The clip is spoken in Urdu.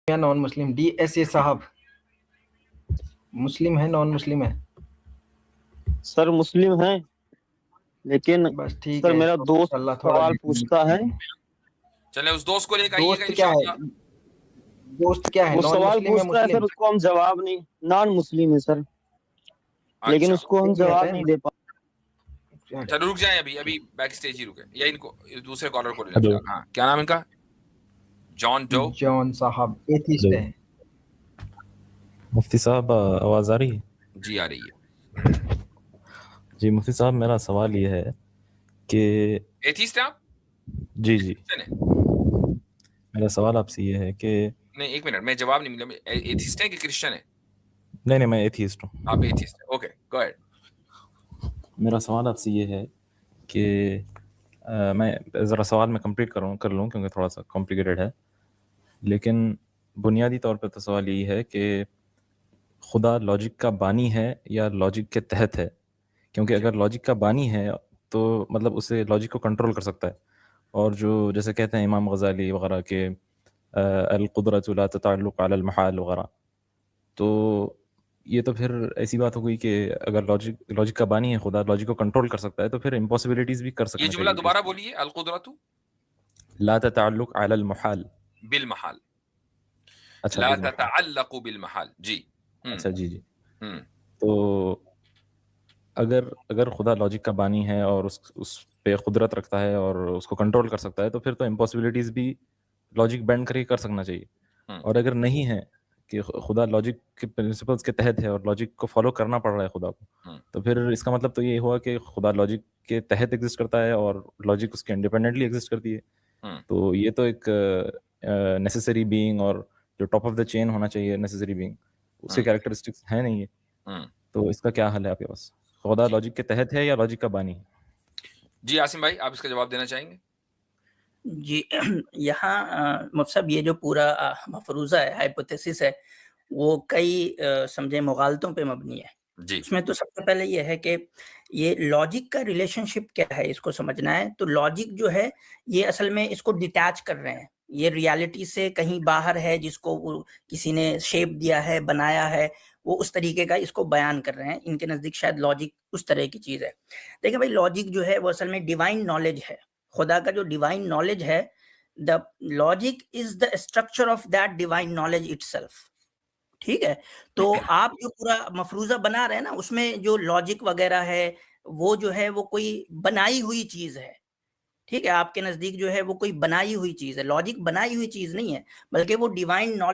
یا نان مسلم؟ ڈی ایس اے صاحب مسلم ہے نان مسلم ہے؟ سر مسلم ہیں، لیکن بس ٹھیک سر ہے، میرا تو دوست اللہ تھوڑا سوال پوچھتا ہے. چلے اس دوست کو لے کے آئیے گا دوست کیا ہے؟ انشاءاللہ. دوست کیا ہے؟ وہ نان سوال مسلم ہے پوچھتا ہے مسلم؟ سر، اس کو ہم جواب نہیں، نان مسلم ہے سر، لیکن اچھا اس کو ہم ایک منٹ جواب ہے، نہیں دے پاتے. چلو رک جائیں، ابھی بیک اسٹیج ہی رکے، یا ان کو دوسرے کالر کو لے لیں ہلو فی الحال. ہاں کیا نام ان کا؟ John Doe. جان صاحب ایتھیسٹ ہلو ہے. مفتی صاحب آواز آ رہی ہے؟ جی آ رہی ہے. جی مفتی صاحب میرا سوال یہ ہے کہ ایتھیسٹ ہیں آپ؟ جی جی کرسچن ہیں؟ میرا سوال آپ سے یہ ہے کہ نہیں ایک منٹ، میں جواب نہیں ملا. ایتھیسٹ ہیں کہ کرسچن ہیں؟ نہیں میں ایتھیسٹ ہوں. آپ ایتھیسٹ ہیں، اوکے گو اہیڈ. میرا سوال آپ سے یہ ہے کہ میں ذرا سوال میں کمپلیٹ کر لوں کیونکہ تھوڑا سا کمپلیکیٹڈ ہے، لیکن بنیادی طور پہ تو سوال یہی ہے کہ خدا لاجک کا بانی ہے یا لاجک کے تحت ہے؟ کیونکہ اگر لاجک کا بانی ہے تو مطلب اسے لاجک کو کنٹرول کر سکتا ہے، اور جو جیسے کہتے ہیں امام غزالی وغیرہ کہ القدرۃ لا تتعلق علی المحال وغیرہ، تو یہ تو پھر ایسی بات ہو گئی کہ اگر لاجک کا بانی ہے خدا، لاجک کو کنٹرول کر سکتا ہے، تو پھر امپاسبلٹیز بھی کر یہ سکنا جملہ چاہیے. دوبارہ بولیے. القدرۃ لا تتعلق علی المحال. بالمحال. اچھا لا بالمحال. تتعلق بالمحال. جی. اچھا جی جی. ہوں. تو اگر خدا لاجک کا بانی ہے اور اس پہ قدرت رکھتا ہے اور اس کو کنٹرول کر سکتا ہے، تو پھر تو امپاسبلٹیز بھی لاجک بینڈ کر کے کر سکنا چاہیے. اور اگر نہیں ہے کہ خدا لاجک کے پرنسپلس کے تحت ہے اور لاجک کو فالو کرنا پڑ رہا ہے خدا کو، تو پھر اس کا مطلب تو یہ ہوا کہ خدا لاجک کے تحت ایگزسٹ کرتا ہے اور لاجک اس کے انڈیپینڈنٹلی ایگزسٹ کرتی ہے. تو یہ تو ایک نیسیسری بینگ اور جو ٹاپ آف دا چین ہونا چاہیے نیسیسری بینگ، اس کے کیریکٹرسٹکس ہیں نہیں ہے. تو اس کا کیا حل ہے آپ کے پاس؟ خدا لاجک کے تحت ہے یا لاجک کا بانی ہے؟ جی عاصم بھائی آپ اس کا جواب دینا چاہیں گے؟ جی یہاں مفصب یہ جو پورا مفروضہ ہے، ہائپوتھیسس ہے، وہ کئی سمجھے مغالطوں پہ مبنی ہے. جی. اس میں تو سب سے پہلے یہ ہے کہ یہ لاجک کا ریلیشن شپ کیا ہے، اس کو سمجھنا ہے. تو لاجک جو ہے یہ اصل میں اس کو ڈیٹیچ کر رہے ہیں، یہ ریالٹی سے کہیں باہر ہے، جس کو وہ کسی نے شیپ دیا ہے، بنایا ہے، وہ اس طریقے کا اس کو بیان کر رہے ہیں. ان کے نزدیک شاید لاجک اس طرح کی چیز ہے. دیکھیں بھائی، لاجک جو ہے وہ اصل میں ڈیوائن نالج ہے. خدا کا جو ڈیوائن نالج ہے، the logic is the structure of that divine knowledge it self. ٹھیک ہے. تو آپ جو پورا مفروضہ بنا رہے ہیں نا، اس میں جو لاجک وغیرہ ہے وہ جو ہے وہ کوئی بنائی ہوئی چیز ہے. ٹھیک ہے، آپ کے نزدیک جو ہے وہ کوئی بنائی ہوئی چیز ہے. لاجک بنائی ہوئی چیز نہیں ہے، بلکہ وہ ڈیوائن نالج